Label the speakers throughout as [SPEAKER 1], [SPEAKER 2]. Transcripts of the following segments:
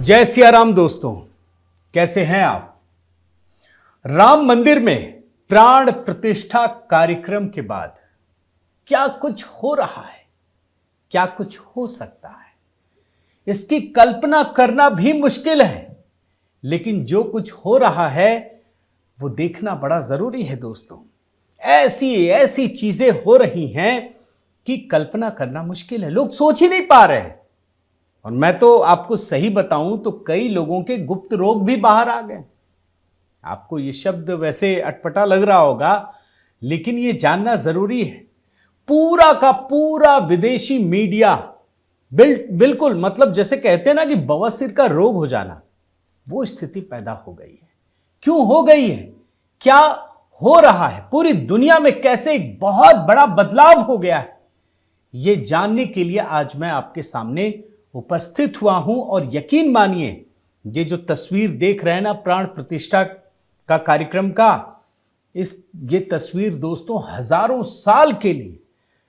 [SPEAKER 1] जय सिया राम दोस्तों, कैसे हैं आप। राम मंदिर में प्राण प्रतिष्ठा कार्यक्रम के बाद क्या कुछ हो रहा है, क्या कुछ हो सकता है, इसकी कल्पना करना भी मुश्किल है। लेकिन जो कुछ हो रहा है वो देखना बड़ा जरूरी है दोस्तों। ऐसी ऐसी चीजें हो रही हैं कि कल्पना करना मुश्किल है, लोग सोच ही नहीं पा रहे हैं। और मैं तो आपको सही बताऊं तो कई लोगों के गुप्त रोग भी बाहर आ गए। आपको ये शब्द वैसे अटपटा लग रहा होगा, लेकिन ये जानना जरूरी है। पूरा का पूरा विदेशी मीडिया बिल्कुल मतलब जैसे कहते हैं ना कि बवासीर का रोग हो जाना, वो स्थिति पैदा हो गई है। क्यों हो गई है, क्या हो रहा है, पूरी दुनिया में कैसे एक बहुत बड़ा बदलाव हो गया है, ये जानने के लिए आज मैं आपके सामने उपस्थित हुआ हूं। और यकीन मानिए, ये जो तस्वीर देख रहे हैं ना प्राण प्रतिष्ठा का कार्यक्रम का, ये तस्वीर दोस्तों हजारों साल के लिए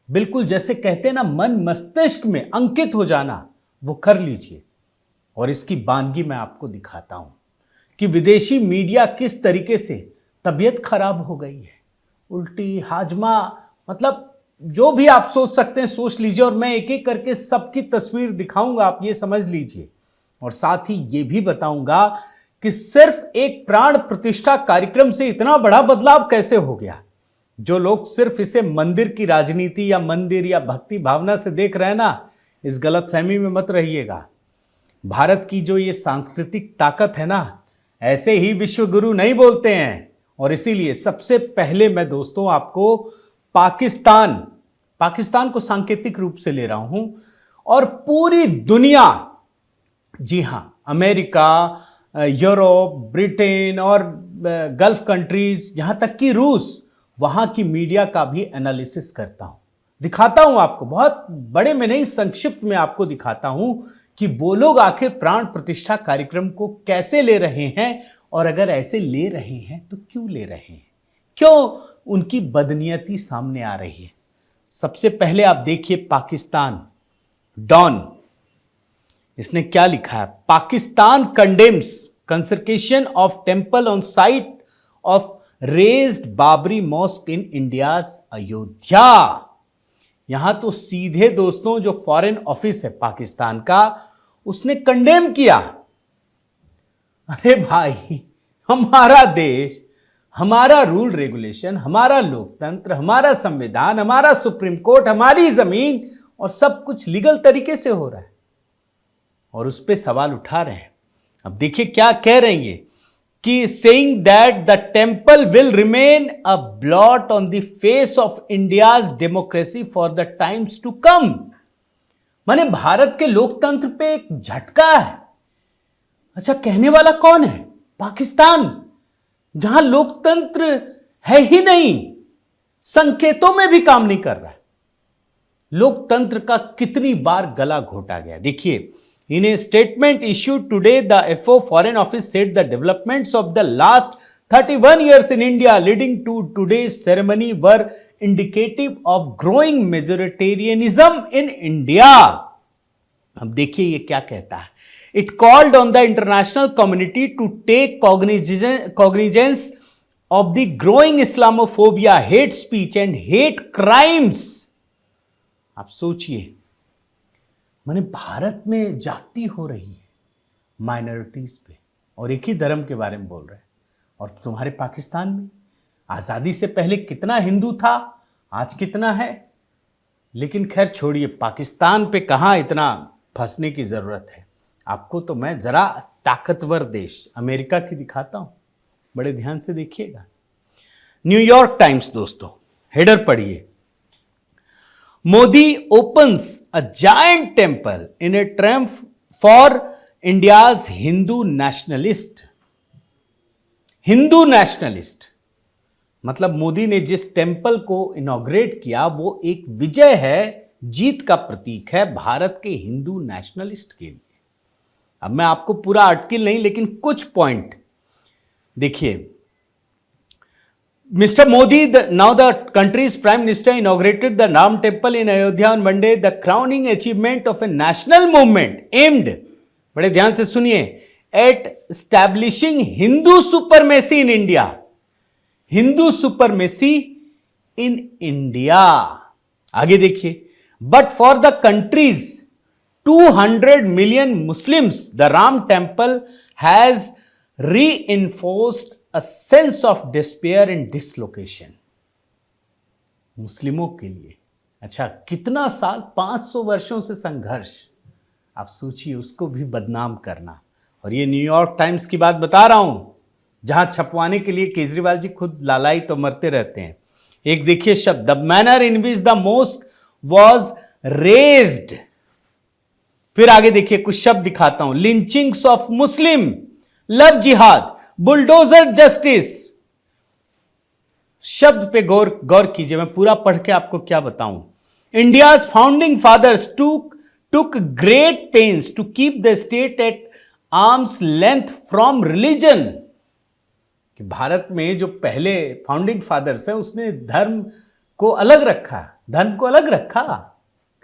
[SPEAKER 1] बिल्कुल जैसे कहते हैं ना मन मस्तिष्क में अंकित हो जाना, वो कर लीजिए। और इसकी बानगी मैं आपको दिखाता हूं कि विदेशी मीडिया किस तरीके से तबीयत खराब हो गई है, उल्टी हाजमा, मतलब जो भी आप सोच सकते हैं सोच लीजिए। और मैं एक एक करके सबकी तस्वीर दिखाऊंगा, आप ये समझ लीजिए। और साथ ही ये भी बताऊंगा कि सिर्फ एक प्राण प्रतिष्ठा कार्यक्रम से इतना बड़ा बदलाव कैसे हो गया। जो लोग सिर्फ इसे मंदिर की राजनीति या मंदिर या भक्ति भावना से देख रहे हैं ना, इस गलतफहमी में मत रहिएगा। भारत की जो ये सांस्कृतिक ताकत है ना, ऐसे ही विश्व गुरु नहीं बोलते हैं। और इसीलिए सबसे पहले मैं दोस्तों आपको पाकिस्तान को सांकेतिक रूप से ले रहा हूं, और पूरी दुनिया, जी हां, अमेरिका, यूरोप, ब्रिटेन और गल्फ कंट्रीज, यहां तक कि रूस, वहां की मीडिया का भी एनालिसिस करता हूं, दिखाता हूं आपको। बहुत बड़े में नहीं, संक्षिप्त में आपको दिखाता हूं कि वो लोग आखिर प्राण प्रतिष्ठा कार्यक्रम को कैसे ले रहे हैं, और अगर ऐसे ले रहे हैं तो क्यों ले रहे हैं, क्यों उनकी बदनीयती सामने आ रही है। सबसे पहले आप देखिए पाकिस्तान, डॉन, इसने क्या लिखा है। Pakistan condemns consecration of temple on site of razed Babri mosque in India's Ayodhya. यहां तो सीधे दोस्तों जो फॉरेन ऑफिस है पाकिस्तान का, उसने कंडेम किया। अरे भाई, हमारा देश, हमारा रूल रेगुलेशन, हमारा लोकतंत्र, हमारा संविधान, हमारा सुप्रीम कोर्ट, हमारी जमीन, और सब कुछ लीगल तरीके से हो रहा है, और उस पर सवाल उठा रहे हैं। अब देखिए क्या कह रहे हैं कि saying that the temple will remain a blot on the face of India's democracy for the times to come. माने भारत के लोकतंत्र पे एक झटका है। अच्छा, कहने वाला कौन है? पाकिस्तान, जहां लोकतंत्र है ही नहीं, संकेतों में भी काम नहीं कर रहा है। लोकतंत्र का कितनी बार गला घोटा गया। देखिए, in a statement issued today, the FO Foreign Office said the developments of the last 31 years in India leading to today's ceremony were indicative of growing majoritarianism in India. अब देखिए ये क्या कहता है। It called on the international community to take cognizance of the growing Islamophobia, hate speech and hate crimes. आप सोचिए, माने भारत में जाति हो रही है माइनॉरिटीज पे, और एक ही धर्म के बारे में बोल रहे हैं। और तुम्हारे पाकिस्तान में आजादी से पहले कितना हिंदू था, आज कितना है। लेकिन खैर छोड़िए, पाकिस्तान पे कहां इतना फंसने की जरूरत है। आपको तो मैं जरा ताकतवर देश अमेरिका की दिखाता हूं, बड़े ध्यान से देखिएगा। न्यूयॉर्क टाइम्स दोस्तों, हेडर पढ़िए। Modi opens a giant temple in a triumph for India's Hindu nationalist. Hindu nationalist मतलब मोदी ने जिस टेम्पल को इनॉग्रेट किया वो एक विजय है, जीत का प्रतीक है भारत के हिंदू नेशनलिस्ट के लिए। अब मैं आपको पूरा आर्टिकल नहीं, लेकिन कुछ पॉइंट देखिए। Mr. Modi, now the country's Prime Minister, inaugurated the Ram Temple in Ayodhya on Monday, the crowning achievement of a national movement aimed बड़े ध्यान से सुनिए, at establishing Hindu supremacy in India, Hindu supremacy in India. आगे देखिए, but for the country's 200 million Muslims, the Ram Temple has reinforced a sense of despair and dislocation. मुस्लिमों के लिए अच्छा कितना साल, 500 वर्षों से संघर्ष, आप सोचिए उसको भी बदनाम करना। और ये न्यूयॉर्क टाइम्स की बात बता रहा हूं, जहां छपवाने के लिए केजरीवाल जी खुद लालाई तो मरते रहते हैं। एक देखिए शब्द, the manner in which the mosque was raised. फिर आगे देखिए कुछ शब्द दिखाता हूं, लिंचिंग्स ऑफ मुस्लिम, लव जिहाद, बुलडोजर जस्टिस। शब्द पे गौर कीजिए, मैं पूरा पढ़ के आपको क्या बताऊं। India's founding fathers took great pains to keep the state at arm's length from religion. कि भारत में जो पहले फाउंडिंग फादर्स हैं उसने धर्म को अलग रखा, धर्म को अलग रखा।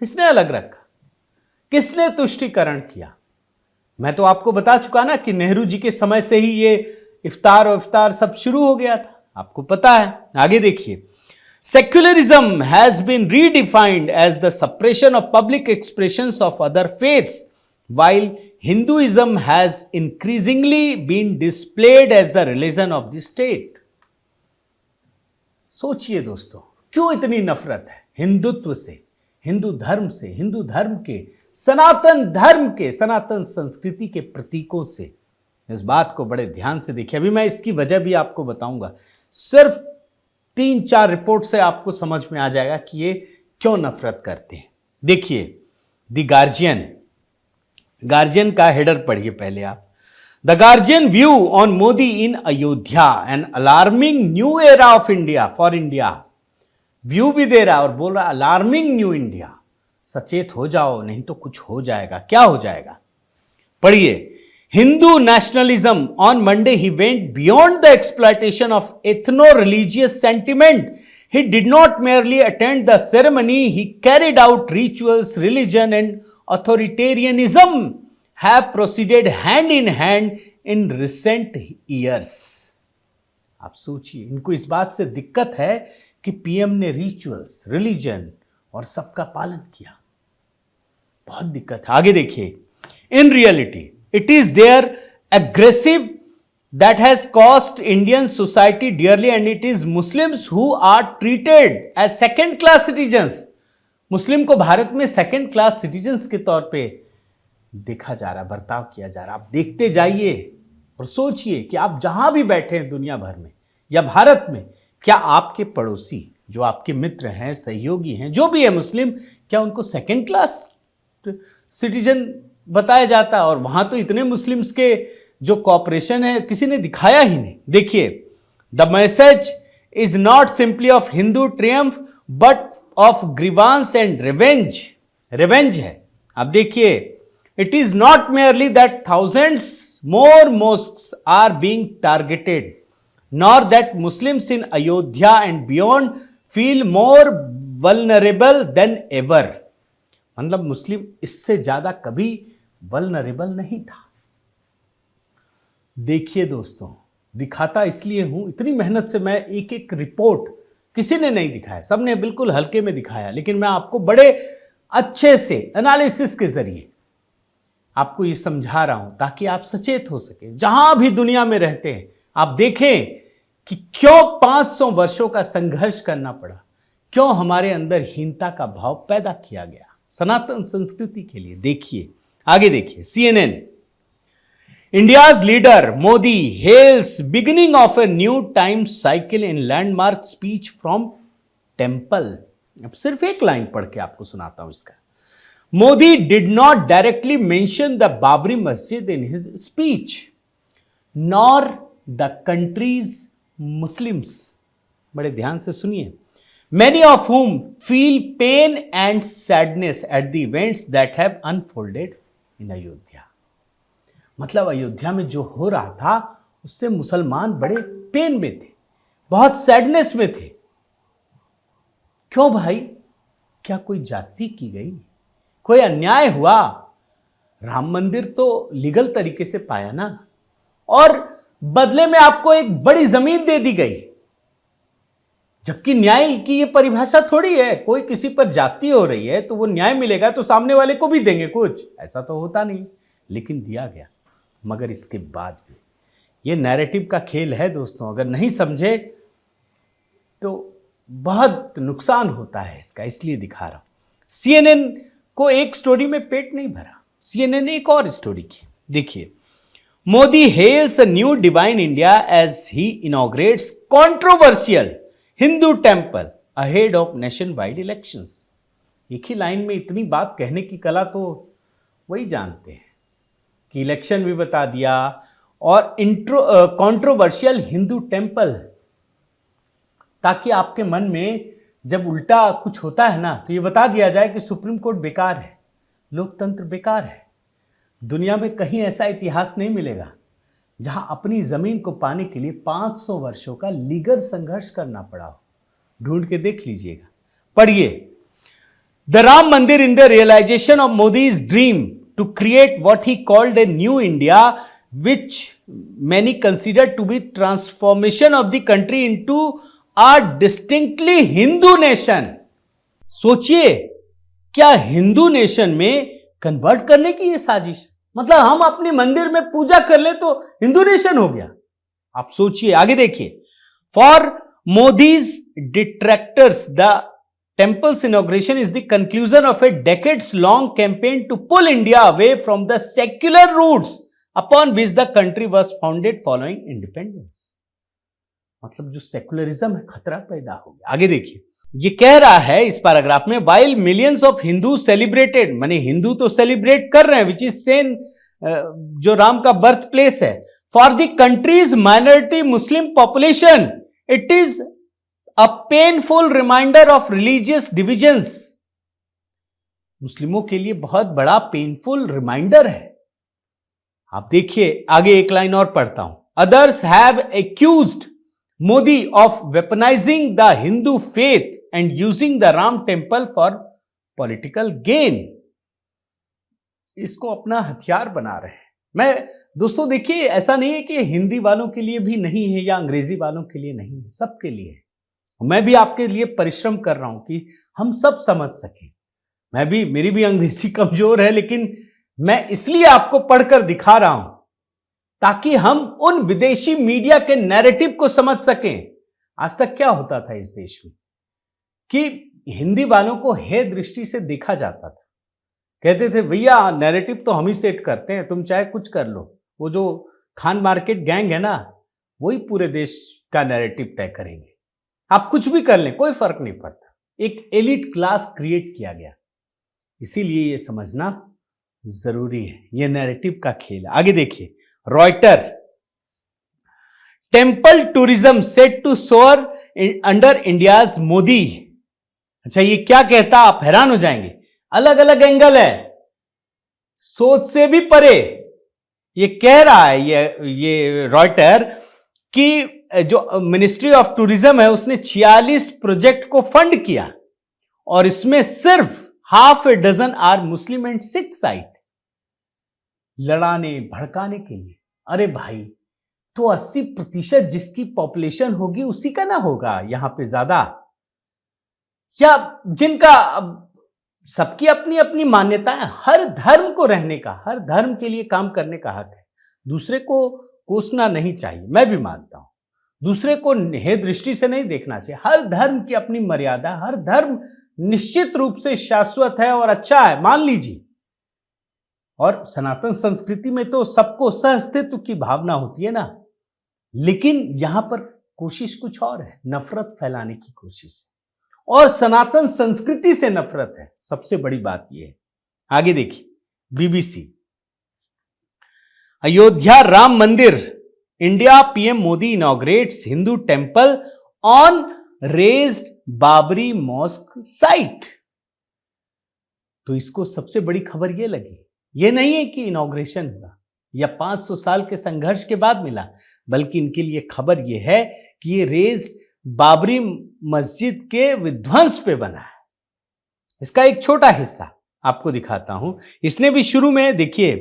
[SPEAKER 1] किसने अलग रखा, किसने तुष्टीकरण किया? मैं तो आपको बता चुका ना कि नेहरू जी के समय से ही ये इफ्तार और इफ्तार सब शुरू हो गया था, आपको पता है। आगे देखिए, secularism has been redefined as the suppression of public expressions of other faiths, while Hinduism has increasingly been displayed as the religion of the state. सोचिए दोस्तों, क्यों इतनी नफरत है हिंदुत्व से, हिंदू धर्म से, हिंदू धर्म के, सनातन धर्म के, सनातन संस्कृति के प्रतीकों से। इस बात को बड़े ध्यान से देखिए, अभी मैं इसकी वजह भी आपको बताऊंगा। सिर्फ 3-4 रिपोर्ट से आपको समझ में आ जाएगा कि ये क्यों नफरत करते हैं। देखिए, द गार्जियन का हेडर पढ़िए पहले आप। The guardian view on Modi in Ayodhya, an alarming new era of India for India. View भी दे रहा और बोल रहा अलार्मिंग न्यू इंडिया, सचेत हो जाओ नहीं तो कुछ हो जाएगा। क्या हो जाएगा, पढ़िए। Hindu nationalism, on Monday he went beyond the exploitation of ethno religious sentiment. He did not merely attend the ceremony, he carried out rituals. Religion and authoritarianism have proceeded hand in hand in recent years. आप सोचिए, इनको इस बात से दिक्कत है कि PM ने रिचुअल्स, रिलीजन और सबका पालन किया, बहुत दिक्कत है। आगे देखिए, in reality it is there aggressive that has cost Indian society dearly, and it is Muslims who are treated as second class citizens. मुस्लिम को भारत में सेकंड क्लास सिटीजन्स के तौर पे देखा जा रहा, बर्ताव किया जा रहा। आप देखते जाइए और सोचिए कि आप जहां भी बैठे हैं दुनिया भर में या भारत में, क्या आपके पड़ोसी जो आपके मित्र हैं, सहयोगी हैं, जो भी है मुस्लिम, क्या उनको सेकंड क्लास सिटीजन बताया जाता है? और वहां तो इतने मुस्लिम्स के जो कॉपरेशन है किसी ने दिखाया ही नहीं। देखिए, the message is not simply of Hindu triumph but of grievance and revenge. Revenge है। अब देखिए, it is not merely that thousands more mosques are being targeted, nor that Muslims in Ayodhya and beyond feel more vulnerable than ever. मतलब Muslim इससे ज्यादा कभी vulnerable नहीं था। देखिए दोस्तों, दिखाता इसलिए हूं, इतनी मेहनत से मैं एक एक रिपोर्ट, किसी ने नहीं दिखाया, सबने बिल्कुल हल्के में दिखाया, लेकिन मैं आपको बड़े अच्छे से एनालिसिस के जरिए आपको ये समझा रहा हूं ताकि आप सचेत हो सके। जहां भी दुनिया में रहते हैं आप देखें कि क्यों 500 वर्षों का संघर्ष करना पड़ा, क्यों हमारे अंदर हीनता का भाव पैदा किया गया सनातन संस्कृति के लिए। देखिए, आगे देखिए, CNN, India's leader Modi hails beginning of a new time cycle in landmark speech from temple. अब सिर्फ एक लाइन पढ़ के आपको सुनाता हूं इसका। Modi did not directly mention the Babri Masjid in his speech, nor the country's Muslims. बड़े ध्यान से सुनिए। Many of whom feel pain and sadness at the events that have unfolded in Ayodhya. मतलब अयोध्या में जो हो रहा था उससे मुसलमान बड़े पेन में थे, बहुत सैडनेस में थे। क्यों भाई? क्या कोई जाति की गई, कोई अन्याय हुआ? राम मंदिर तो लीगल तरीके से पाया ना, और बदले में आपको एक बड़ी जमीन दे दी गई। जबकि न्याय की ये परिभाषा थोड़ी है, कोई किसी पर जाति हो रही है तो वो न्याय मिलेगा तो सामने वाले को भी देंगे कुछ, ऐसा तो होता नहीं, लेकिन दिया गया। मगर इसके बाद भी ये नैरेटिव का खेल है दोस्तों, अगर नहीं समझे तो बहुत नुकसान होता है इसका, इसलिए दिखा रहा हूं। CNN को एक स्टोरी में पेट नहीं भरा, CNN ने एक और स्टोरी की, देखिए। Modi hails a new divine India as he inaugurates controversial Hindu temple ahead of nationwide elections. एक ही लाइन में इतनी बात कहने की कला तो वही जानते हैं कि इलेक्शन भी बता दिया और कंट्रोवर्शियल हिंदू टेम्पल, ताकि आपके मन में जब उल्टा कुछ होता है ना तो ये बता दिया जाए कि सुप्रीम कोर्ट बेकार है, लोकतंत्र बेकार है। दुनिया में कहीं ऐसा इतिहास नहीं मिलेगा जहां अपनी जमीन को पाने के लिए 500 वर्षों का लीगल संघर्ष करना पड़ा हो। ढूंढ के देख लीजिएगा, पढ़िए। The Ram Mandir in the realization of Modi's dream to create what he called a new India which many consider to be transformation of the country into a distinctly Hindu nation. सोचिए, क्या हिंदू नेशन में कन्वर्ट करने की यह साजिश? मतलब हम अपने मंदिर में पूजा कर ले तो हिंदू नेशन हो गया। आप सोचिए, आगे देखिए। For Modi's detractors the temple's inauguration is the conclusion of a decades long campaign to pull India away from the secular roots upon which the country was founded following independence. मतलब जो सेक्युलरिज्म है, खतरा पैदा हो गया। आगे देखिए, ये कह रहा है इस पैराग्राफ में, while millions of Hindu celebrated, माने हिंदू तो सेलिब्रेट कर रहे हैं, विच इज सेन जो राम का बर्थ प्लेस है, for the country's minority Muslim population it is a painful reminder of religious divisions. मुस्लिमों के लिए बहुत बड़ा पेनफुल रिमाइंडर है। आप देखिए आगे, एक लाइन और पढ़ता हूं। Others have accused Modi of weaponizing the Hindu faith and using the Ram temple for political gain। इसको अपना हथियार बना रहे हैं। मैं दोस्तों देखिए, ऐसा नहीं है कि हिंदी वालों के लिए भी नहीं है या अंग्रेजी वालों के लिए नहीं है, सबके लिए है। मैं भी आपके लिए परिश्रम कर रहा हूं कि हम सब समझ सकें। मेरी भी अंग्रेजी कमजोर है, लेकिन मैं इसलिए आपको पढ़कर दिखा रहा हूं ताकि हम उन विदेशी मीडिया के नैरेटिव को समझ सकें। आज तक क्या होता था इस देश में कि हिंदी वालों को हे दृष्टि से देखा जाता था। कहते थे भैया नैरेटिव तो हम ही सेट करते हैं, तुम चाहे कुछ कर लो। वो जो खान मार्केट गैंग है ना, वही पूरे देश का नैरेटिव तय करेंगे। आप कुछ भी कर लें, कोई फर्क नहीं पड़ता। एक एलिट क्लास क्रिएट किया गया। इसीलिए ये समझना जरूरी है, ये नैरेटिव का खेल। आगे देखिए, Reuter, temple tourism set to soar under India's Modi. अच्छा, ये क्या कहता, आप हैरान हो जाएंगे। अलग अलग एंगल है, सोच से भी परे। ये कह रहा है ये रॉयटर कि जो मिनिस्ट्री ऑफ टूरिज्म है उसने 46 प्रोजेक्ट को फंड किया और इसमें सिर्फ half a dozen are Muslim and Sikh site. लड़ाने भड़काने के लिए। अरे भाई, तो 80% जिसकी पॉपुलेशन होगी उसी का ना होगा यहां पे ज्यादा, या जिनका सबकी अपनी अपनी मान्यता है। हर धर्म को रहने का, हर धर्म के लिए काम करने का हक है। दूसरे को कोसना नहीं चाहिए, मैं भी मानता हूं। दूसरे को हे दृष्टि से नहीं देखना चाहिए। हर धर्म की अपनी मर्यादा, हर धर्म निश्चित रूप से शाश्वत है और अच्छा है, मान लीजिए। और सनातन संस्कृति में तो सबको सहअस्तित्व की भावना होती है ना, लेकिन यहां पर कोशिश कुछ और है, नफरत फैलाने की कोशिश है और सनातन संस्कृति से नफरत है। सबसे बड़ी बात यह है। आगे देखिए, BBC, Ayodhya Ram Mandir, India, PM Modi inaugurates Hindu temple on razed Babri mosque site. तो इसको सबसे बड़ी खबर यह लगी, यह नहीं है कि इनॉग्रेशन हुआ या 500 साल के संघर्ष के बाद मिला, बल्कि इनके लिए खबर यह है कि ये रेज्ड बाबरी मस्जिद के विध्वंस पे बना है। इसका एक छोटा हिस्सा आपको दिखाता हूं। इसने भी शुरू में देखिए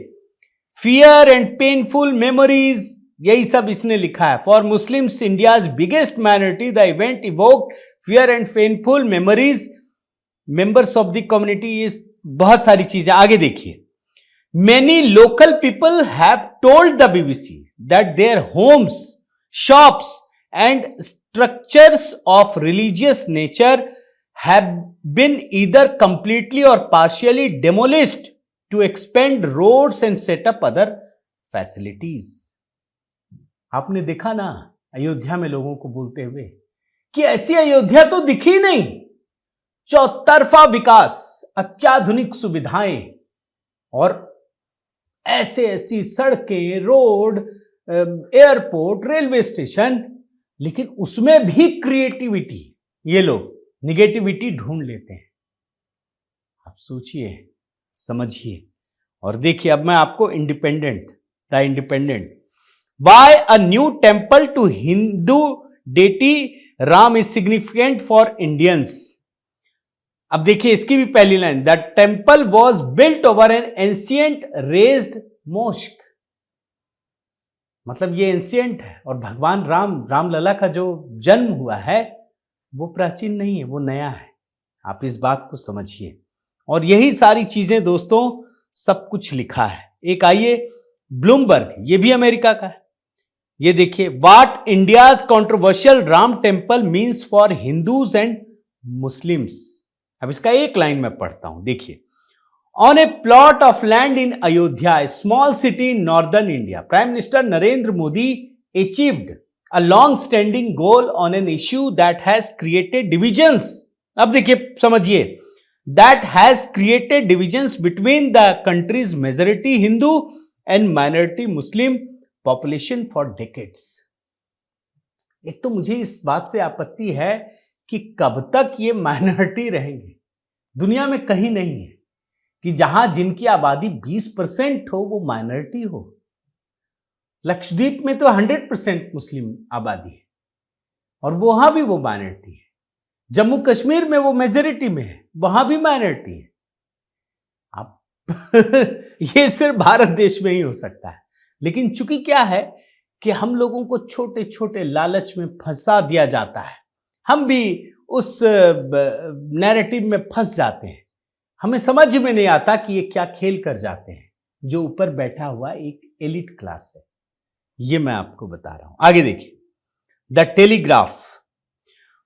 [SPEAKER 1] फियर एंड पेनफुल मेमोरीज, यही सब इसने लिखा है। For Muslims India's biggest minority the event evoked fear and painful memories, members of the community, is बहुत सारी चीजें। आगे देखिए, many local people have told the BBC that their homes, shops and structures of religious nature have been either completely or partially demolished to expand roads and set up other facilities. आपने देखा ना अयोध्या में लोगों को बोलते हुए कि ऐसी अयोध्या तो दिखी नहीं, चौतरफा विकास, अत्याधुनिक सुविधाएं और ऐसी सड़कें, रोड, एयरपोर्ट, रेलवे स्टेशन, लेकिन उसमें भी क्रिएटिविटी, ये लोग निगेटिविटी ढूंढ लेते हैं। आप सोचिए, समझिए और देखिए। अब मैं आपको the Independent, why a new temple to Hindu deity Ram is significant for Indians. अब देखिए इसकी भी पहली line, the temple was built over an ancient razed mosque. मतलब ये एंशिएंट है और भगवान रामलला का जो जन्म हुआ है वो प्राचीन नहीं है, वो नया है। आप इस बात को समझिए। और यही सारी चीजें दोस्तों सब कुछ लिखा है। एक आइए ब्लूमबर्ग, ये भी अमेरिका का है। ये देखिए, what India's controversial Ram temple means for Hindus and Muslims. अब इसका एक लाइन में पढ़ता हूं, देखिए। On A plot of land in Ayodhya, small city in northern India, prime minister Narendra Modi achieved a long standing goal on an issue that has created divisions. अब देखिए समझिए, that has created divisions between the country's majority Hindu and minority Muslim population for decades. एक तो मुझे इस बात से आपत्ति है कि कब तक ये माइनॉरिटी रहेंगे। दुनिया में कहीं नहीं है कि जहां जिनकी आबादी 20% हो वो माइनॉरिटी हो। लक्षद्वीप में तो 100% मुस्लिम आबादी है और वहां भी वो माइनॉरिटी है। जम्मू कश्मीर में वो मेजॉरिटी में है, वहां भी माइनॉरिटी है। अब ये सिर्फ भारत देश में ही हो सकता है। लेकिन चूंकि क्या है कि हम लोगों को छोटे छोटे लालच में फंसा दिया जाता है, हम भी उस नैरेटिव में फंस जाते हैं। हमें समझ में नहीं आता कि ये क्या खेल कर जाते हैं। जो ऊपर बैठा हुआ एक एलिट क्लास है, ये मैं आपको बता रहा हूं। आगे देखिए, the Telegraph,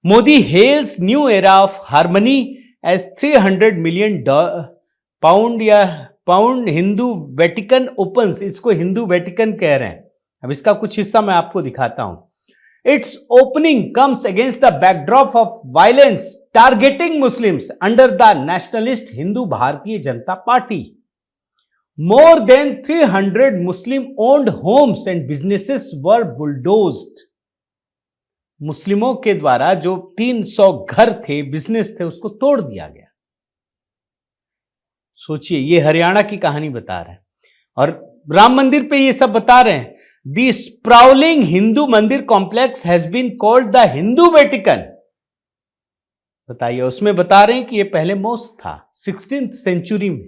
[SPEAKER 1] Modi hails new era of harmony as 300 million pound Hindu Vatican opens. इसको हिंदू वेटिकन कह रहे हैं। अब इसका कुछ हिस्सा मैं आपको दिखाता हूं। It's opening comes against the backdrop of violence targeting Muslims under the nationalist Hindu Bharatiya Janata party. More than 300 Muslim-owned homes and businesses were bulldozed. मुस्लिमों के द्वारा जो 300 घर थे, बिजनेस थे, उसको तोड़ दिया गया। सोचिए, ये हरियाणा की कहानी बता रहे हैं और राम मंदिर पे ये सब बता रहे हैं। The sprawling Hindu mandir complex has been called the Hindu Vatican. बताइए, उसमें बता रहे हैं कि ये पहले मॉस्क था 16th सेंचुरी में।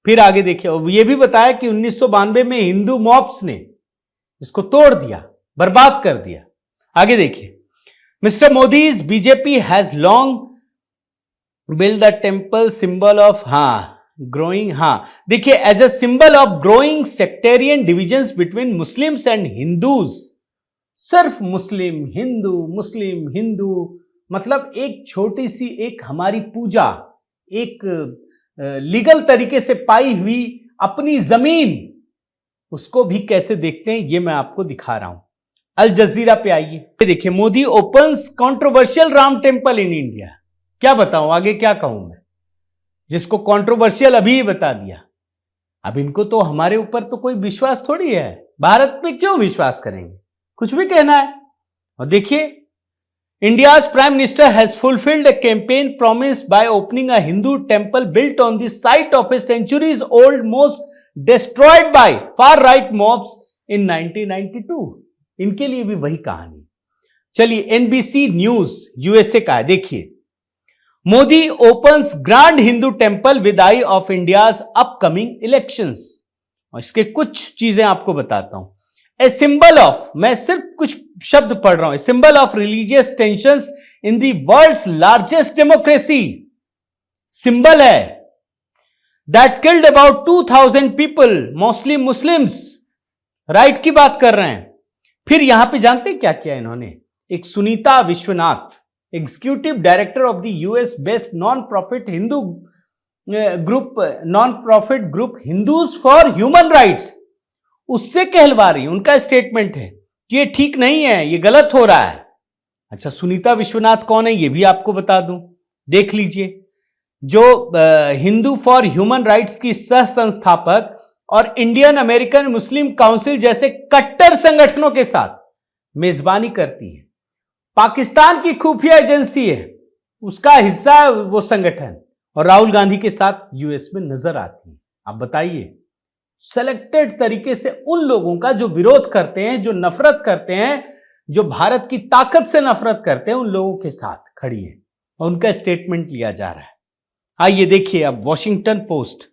[SPEAKER 1] फिर आगे देखिए, ये भी बताया कि 1992 में हिंदू मॉब्स ने इसको तोड़ दिया, बर्बाद कर दिया। आगे देखिए, mister Modi's BJP has long build the temple symbol of growing, देखिए, as a symbol of growing sectarian divisions between Muslims and Hindus. सिर्फ मुस्लिम हिंदू, मतलब एक छोटी सी एक हमारी पूजा, एक लीगल तरीके से पाई हुई अपनी जमीन, उसको भी कैसे देखते हैं ये मैं आपको दिखा रहा हूं। अल जजीरा पे आइए, देखिए, Modi opens controversial Ram temple in India. क्या बताऊं, आगे क्या कहूं मैं, जिसको कंट्रोवर्शियल अभी ही बता दिया। अब इनको तो हमारे ऊपर तो कोई विश्वास थोड़ी है, भारत पे क्यों विश्वास करेंगे, कुछ भी कहना है। और देखिए, India's Prime Minister has fulfilled a campaign promise by opening a Hindu temple built on the site of a centuries-old mosque destroyed by far-right mobs in 1992. इनके लिए भी वही कहानी। चलिए, NBC न्यूज USA का है, देखिए। Modi opens grand Hindu temple with I of India's upcoming elections. और इसके कुछ चीजें आपको बताता हूं। ए सिंबल ऑफ, मैं सिर्फ कुछ शब्द पढ़ रहा हूं, a symbol of religious tensions in the world's largest democracy. Symbol है that killed about 2000 people, mostly Muslims. Right की बात कर रहे हैं। फिर यहां पे जानते क्या किया इन्होंने? एक Sunita Vishwanath, executive director of the US based non profit Hindu group, non profit group Hindus for human rights, उससे कहलवा रही। उनका स्टेटमेंट है कि ये ठीक नहीं है, ये गलत हो रहा है। अच्छा, सुनीता विश्वनाथ कौन है ये भी आपको बता दूं, देख लीजिए। जो हिंदू फॉर ह्यूमन राइट्स की सह संस्थापक और इंडियन अमेरिकन मुस्लिम काउंसिल जैसे कट्टर संगठनों के साथ मेजबानी करती है। पाकिस्तान की खुफिया एजेंसी है, उसका हिस्सा है वो संगठन, और राहुल गांधी के साथ यूएस में नजर आती है। आप बताइए, सेलेक्टेड तरीके से उन लोगों का जो विरोध करते हैं, जो नफरत करते हैं, जो भारत की ताकत से नफरत करते हैं, उन लोगों के साथ खड़ी है और उनका स्टेटमेंट लिया जा रहा है। आइए देखिए अब Washington post.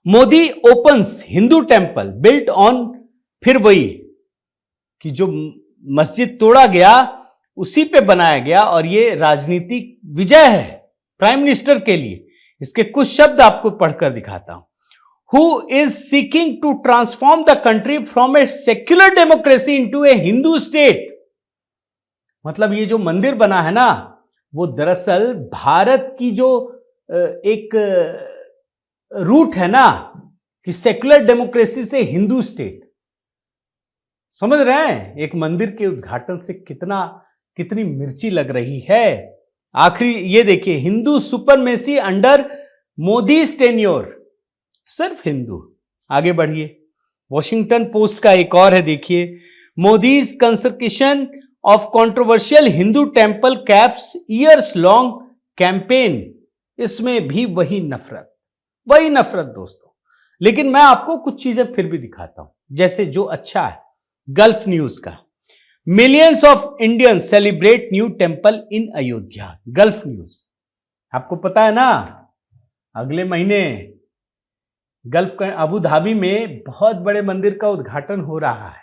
[SPEAKER 1] Modi opens Hindu temple built on, फिर वही कि जो मस्जिद तोड़ा गया उसी पे बनाया गया, और ये राजनीतिक विजय है प्राइम मिनिस्टर के लिए। इसके कुछ शब्द आपको पढ़कर दिखाता हूं। Who is seeking to transform the country from a secular democracy into a Hindu state. मतलब ये जो मंदिर बना है ना, वो दरअसल भारत की जो एक रूट है ना कि सेक्युलर डेमोक्रेसी से हिंदू स्टेट, समझ रहे हैं? एक मंदिर के उद्घाटन से कितनी मिर्ची लग रही है। आखिरी ये देखिए, Hindu supremacy under Modi tenure, सिर्फ हिंदू। आगे बढ़िए, वॉशिंगटन पोस्ट का एक और है, देखिए। Modi's consecration of controversial Hindu temple caps years long campaign. इसमें भी वही नफरत दोस्तों। लेकिन मैं आपको कुछ चीजें फिर भी दिखाता हूं, जैसे जो अच्छा है। गल्फ न्यूज का, millions of Indians celebrate new temple in Ayodhya. Gulf news, आपको पता है ना, अगले महीने गल्फ अबू धाबी में बहुत बड़े मंदिर का उद्घाटन हो रहा है,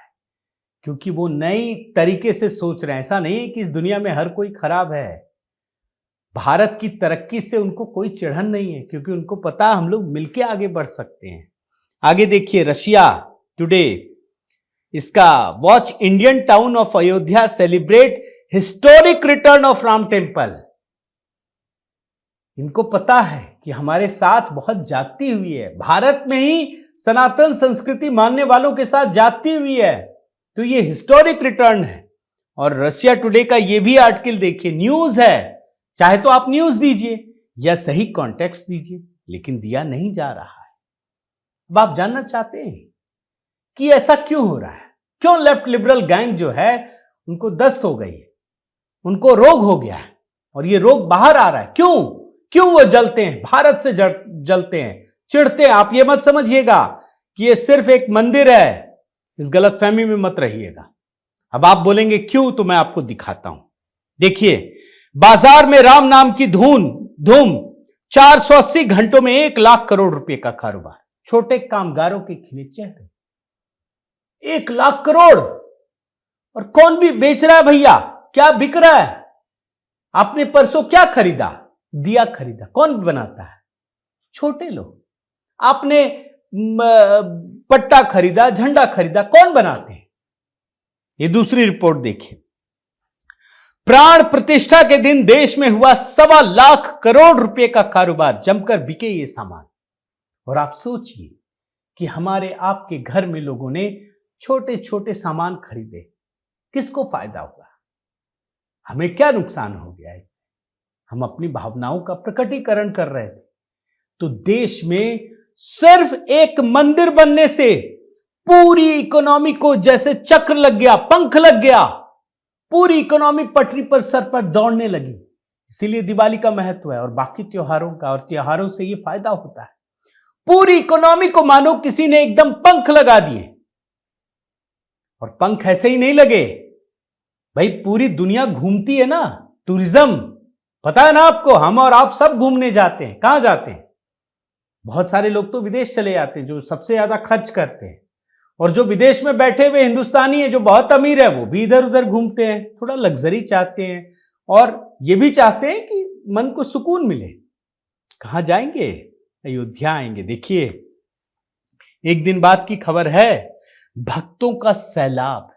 [SPEAKER 1] क्योंकि वो नई तरीके से सोच रहे हैं। ऐसा नहीं कि इस दुनिया में हर कोई खराब है। भारत की तरक्की से उनको कोई चिढ़न नहीं है, क्योंकि उनको पता है हम लोग मिलके आगे बढ़ सकते हैं। आगे देखिए, रशिया टुडे, इसका watch Indian town of Ayodhya celebrate historic return of Ram temple. इनको पता है कि हमारे साथ बहुत जाती हुई है, भारत में ही सनातन संस्कृति मानने वालों के साथ जाती हुई है, तो ये हिस्टोरिक रिटर्न है। और रशिया टुडे का ये भी आर्टिकल देखिए, न्यूज है, चाहे तो आप न्यूज दीजिए या सही कॉन्टेक्स्ट दीजिए, लेकिन दिया नहीं जा रहा है। अब आप जानना चाहते हैं कि ऐसा क्यों हो रहा है, क्यों लेफ्ट लिबरल गैंग जो है उनको दस्त हो गई है, उनको रोग हो गया है, और ये रोग बाहर आ रहा है। क्यों वो जलते हैं, भारत से जलते हैं, चिढ़ते हैं। आप ये मत समझिएगा कि ये सिर्फ एक मंदिर है, इस गलतफहमी में मत रहिएगा। अब आप बोलेंगे क्यों, तो मैं आपको दिखाता हूं। देखिए, बाजार में राम नाम की धूम 480 घंटों में 1 लाख करोड़ रुपए का कारोबार, छोटे कामगारों के खिले चेहरे, 1 लाख करोड़। और कौन भी बेच रहा है भैया, क्या बिक रहा है? आपने परसों क्या खरीदा? दिया खरीदा। कौन बनाता है? छोटे लोग। आपने पट्टा खरीदा, झंडा खरीदा, कौन बनाते हैं? ये दूसरी रिपोर्ट देखिए, प्राण प्रतिष्ठा के दिन देश में हुआ 1.25 लाख करोड़ रुपए का कारोबार, जमकर बिके ये सामान। और आप सोचिए कि हमारे आपके घर में लोगों ने छोटे छोटे सामान खरीदे, किसको फायदा हुआ? हमें क्या नुकसान हो गया इससे? हम अपनी भावनाओं का प्रकटीकरण कर रहे थे। तो देश में सिर्फ एक मंदिर बनने से पूरी इकोनॉमी को जैसे चक्र लग गया, पंख लग गया, पूरी इकोनॉमी पटरी पर सर पर दौड़ने लगी। इसीलिए दिवाली का महत्व है और बाकी त्योहारों का, और त्योहारों से ये फायदा होता है। पूरी इकोनॉमी को मानो किसी ने एकदम पंख लगा दिए। और पंख ऐसे ही नहीं लगे भाई, पूरी दुनिया घूमती है ना, टूरिज्म, पता है ना आपको, हम और आप सब घूमने जाते हैं। कहां जाते हैं? बहुत सारे लोग तो विदेश चले जाते हैं, जो सबसे ज्यादा खर्च करते हैं। और जो विदेश में बैठे हुए हिंदुस्तानी है, जो बहुत अमीर है, वो भी इधर उधर घूमते हैं, थोड़ा लग्जरी चाहते हैं और ये भी चाहते हैं कि मन को सुकून मिले। कहां जाएंगे? अयोध्या आएंगे। देखिए, एक दिन बाद की खबर है, भक्तों का सैलाब।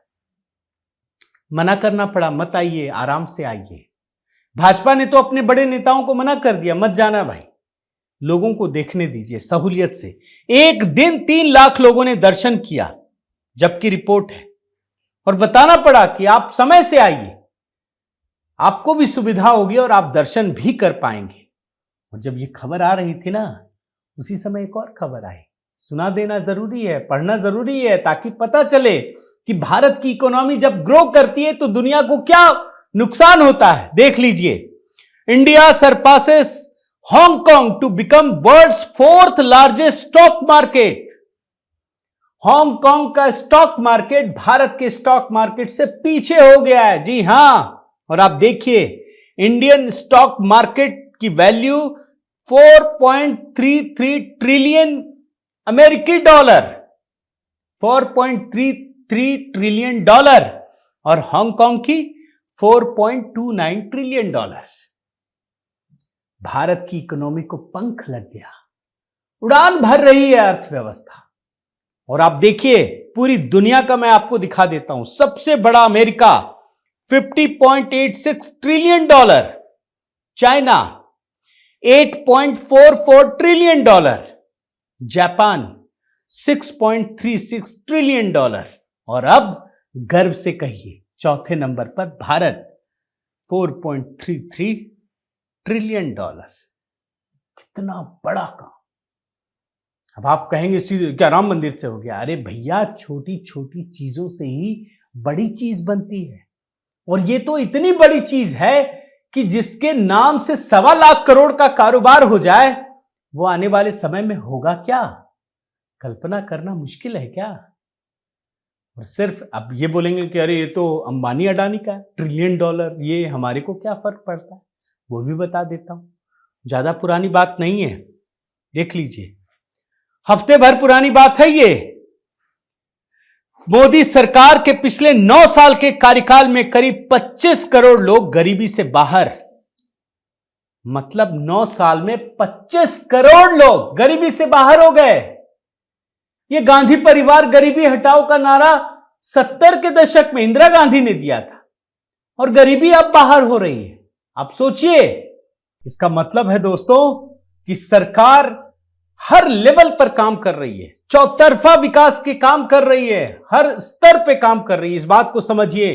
[SPEAKER 1] मना करना पड़ा, मत आइए, आराम से आइए। भाजपा ने तो अपने बड़े नेताओं को मना कर दिया, मत जाना भाई, लोगों को देखने दीजिए सहूलियत से। एक दिन 3 लाख लोगों ने दर्शन किया, जबकि रिपोर्ट है। और बताना पड़ा कि आप समय से आइए, आपको भी सुविधा होगी और आप दर्शन भी कर पाएंगे। और जब ये खबर आ रही थी ना, उसी समय एक और खबर आई। सुना देना जरूरी है, पढ़ना जरूरी है, ताकि पता चले कि भारत की इकोनॉमी जब ग्रो करती है तो दुनिया को क्या नुकसान होता है। देख लीजिए, India surpasses Hong Kong to become world's 4th largest stock market. Hong Kong का स्टॉक मार्केट भारत के स्टॉक मार्केट से पीछे हो गया है। जी हां, और आप देखिए, इंडियन स्टॉक मार्केट की वैल्यू 4.33 ट्रिलियन अमेरिकी डॉलर, 4.33 ट्रिलियन डॉलर, और हांगकांग की 4.29 ट्रिलियन डॉलर। भारत की इकोनॉमी को पंख लग गया, उड़ान भर रही है अर्थव्यवस्था। और आप देखिए, पूरी दुनिया का मैं आपको दिखा देता हूं। सबसे बड़ा America 50.86 trillion dollar, China 8.44 trillion dollar, Japan 6.36 trillion dollar, और अब गर्व से कहिए चौथे नंबर पर भारत 4.33 ट्रिलियन डॉलर। कितना बड़ा काम। अब आप कहेंगे क्या राम मंदिर से हो गया? अरे भैया, छोटी छोटी चीजों से ही बड़ी चीज बनती है। और ये तो इतनी बड़ी चीज है कि जिसके नाम से 1.25 लाख करोड़ का कारोबार हो जाए, वो आने वाले समय में होगा क्या? कल्पना करना मुश्किल है क्या? और सिर्फ अब ये बोलेंगे कि अरे ये तो अंबानी अडानी का है, ट्रिलियन डॉलर, ये हमारे को क्या फर्क पड़ता है? वो भी बता देता हूं, ज्यादा पुरानी बात नहीं है। देख लीजिए, हफ्ते भर पुरानी बात है ये। मोदी सरकार के पिछले 9 साल के कार्यकाल में करीब 25 करोड़ लोग गरीबी से बाहर। मतलब 9 साल में 25 करोड़ लोग गरीबी से बाहर हो गए। ये गांधी परिवार गरीबी हटाओ का नारा 70 के दशक में इंदिरा गांधी ने दिया था, और गरीबी अब बाहर हो रही है। आप सोचिए, इसका मतलब है दोस्तों कि सरकार हर लेवल पर काम कर रही है, चौतरफा विकास के काम कर रही है, हर स्तर पे काम कर रही है। इस बात को समझिए,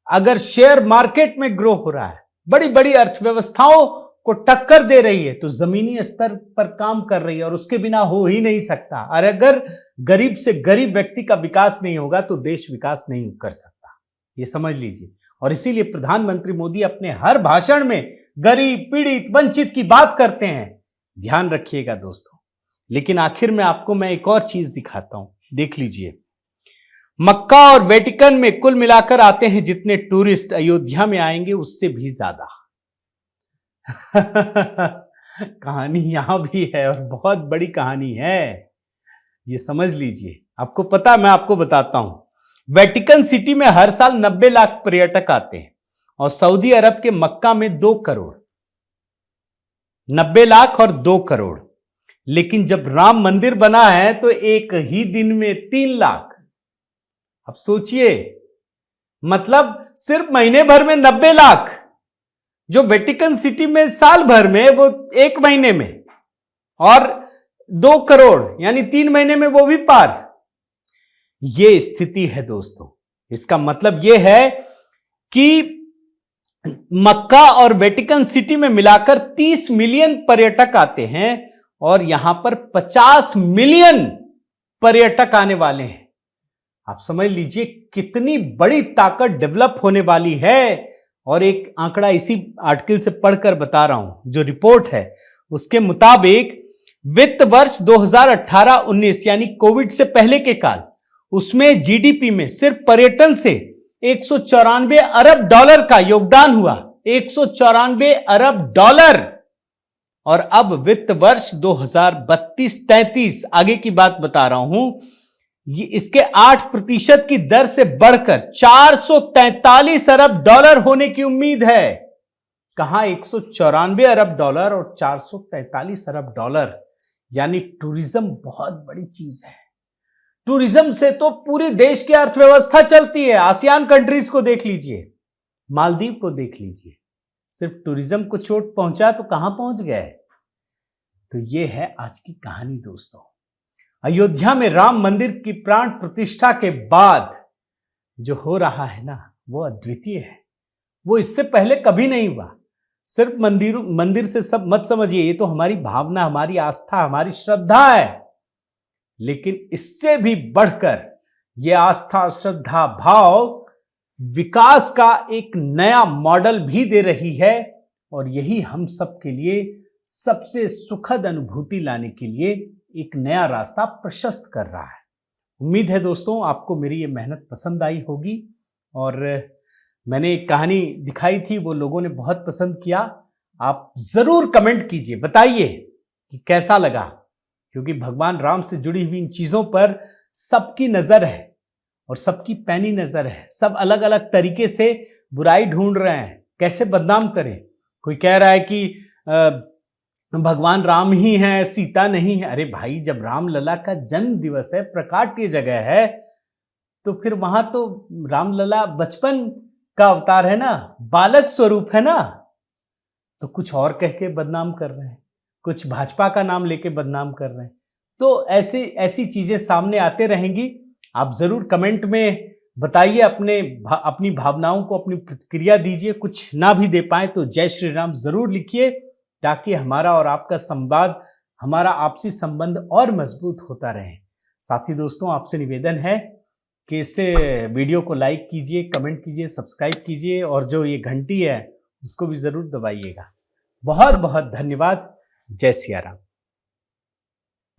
[SPEAKER 1] अगर शेयर मार्केट में ग्रो हो रहा है, बड़ी बड़ी अर्थव्यवस्थाओं को टक्कर दे रही है, तो जमीनी स्तर पर काम कर रही है, और उसके बिना हो ही नहीं सकता। और अगर गरीब से गरीब व्यक्ति का विकास नहीं होगा तो देश विकास नहीं कर सकता, ये समझ लीजिए। और इसीलिए प्रधानमंत्री मोदी अपने हर भाषण में गरीब, पीड़ित, वंचित की बात करते हैं। ध्यान रखिएगा दोस्तों। लेकिन आखिर में आपको मैं एक और चीज दिखाता हूं, देख लीजिए। मक्का और वेटिकन में कुल मिलाकर आते हैं जितने टूरिस्ट, अयोध्या में आएंगे उससे भी ज्यादा। कहानी यहां भी है, और बहुत बड़ी कहानी है, ये समझ लीजिए। आपको पता, मैं आपको बताता हूं। वेटिकन सिटी में हर साल 90 लाख पर्यटक आते हैं, और सऊदी अरब के मक्का में 2 करोड़। 90 लाख और 2 करोड़। लेकिन जब राम मंदिर बना है तो एक ही दिन में 3 लाख। अब सोचिए, मतलब सिर्फ महीने भर में 90 लाख, जो वेटिकन सिटी में साल भर में, वो 1 महीने में, और 2 करोड़ यानी 3 महीने में वो भी पार। ये स्थिति है दोस्तों। इसका मतलब ये है कि मक्का और वेटिकन सिटी में मिलाकर 30 मिलियन पर्यटक आते हैं, और यहां पर 50 मिलियन पर्यटक आने वाले हैं। आप समझ लीजिए कितनी बड़ी ताकत डेवलप होने वाली है। और एक आंकड़ा इसी आर्टिकल से पढ़कर बता रहा हूं, जो रिपोर्ट है उसके मुताबिक वित्त वर्ष 2018-19 यानी कोविड से पहले के काल, उसमें जीडीपी में सिर्फ पर्यटन से 194 अरब डॉलर का योगदान हुआ। 194 अरब डॉलर। और अब वित्त वर्ष 2032-33 आगे की बात बता रहा हूं, ये इसके 8% की दर से बढ़कर 443 अरब डॉलर होने की उम्मीद है। कहां 194 अरब डॉलर और 443 अरब डॉलर, यानी टूरिज्म बहुत बड़ी चीज है। टूरिज्म से तो पूरे देश की अर्थव्यवस्था चलती है। आसियान कंट्रीज को देख लीजिए, मालदीव को देख लीजिए, सिर्फ टूरिज्म को चोट पहुंचा तो कहां पहुंच गए। तो यह है आज की कहानी दोस्तों। अयोध्या में राम मंदिर की प्राण प्रतिष्ठा के बाद जो हो रहा है ना, वो अद्वितीय है। वो इससे पहले कभी नहीं हुआ। सिर्फ मंदिर से सब मत समझिए, ये तो हमारी भावना, हमारी आस्था, हमारी श्रद्धा है। लेकिन इससे भी बढ़कर ये आस्था, श्रद्धा, भाव विकास का एक नया मॉडल भी दे रही है। और यही हम सब के लिए सबसे सुखद अनुभूति लाने के लिए एक नया रास्ता प्रशस्त कर रहा है। उम्मीद है दोस्तों आपको मेरी ये मेहनत पसंद आई होगी। और मैंने एक कहानी दिखाई थी, वो लोगों ने बहुत पसंद किया। आप जरूर कमेंट कीजिए, बताइए कि कैसा लगा, क्योंकि भगवान राम से जुड़ी हुई इन चीजों पर सबकी नजर है और सबकी पैनी नजर है। सब अलग अलग तरीके से बुराई ढूंढ रहे हैं, कैसे बदनाम करें। कोई कह रहा है कि भगवान राम ही हैं, सीता नहीं है। अरे भाई, जब रामलला का जन्म दिवस है, प्रकाट्य जगह है, तो फिर वहां तो रामलला बचपन का अवतार है ना, बालक स्वरूप है ना। तो कुछ और कह के बदनाम कर रहे हैं, कुछ भाजपा का नाम लेके बदनाम कर रहे हैं। तो ऐसी चीजें सामने आते रहेंगी। आप जरूर कमेंट में बताइए, अपनी भावनाओं को अपनी प्रतिक्रिया दीजिए। कुछ ना भी दे पाए तो जय श्री राम जरूर लिखिए, ताकि हमारा और आपका संवाद, हमारा आपसी संबंध और मजबूत होता रहे। साथ ही दोस्तों आपसे निवेदन है कि इस वीडियो को लाइक कीजिए, कमेंट कीजिए, सब्सक्राइब कीजिए और जो ये घंटी है उसको भी जरूर दबाइएगा। बहुत बहुत धन्यवाद। जय सिया राम।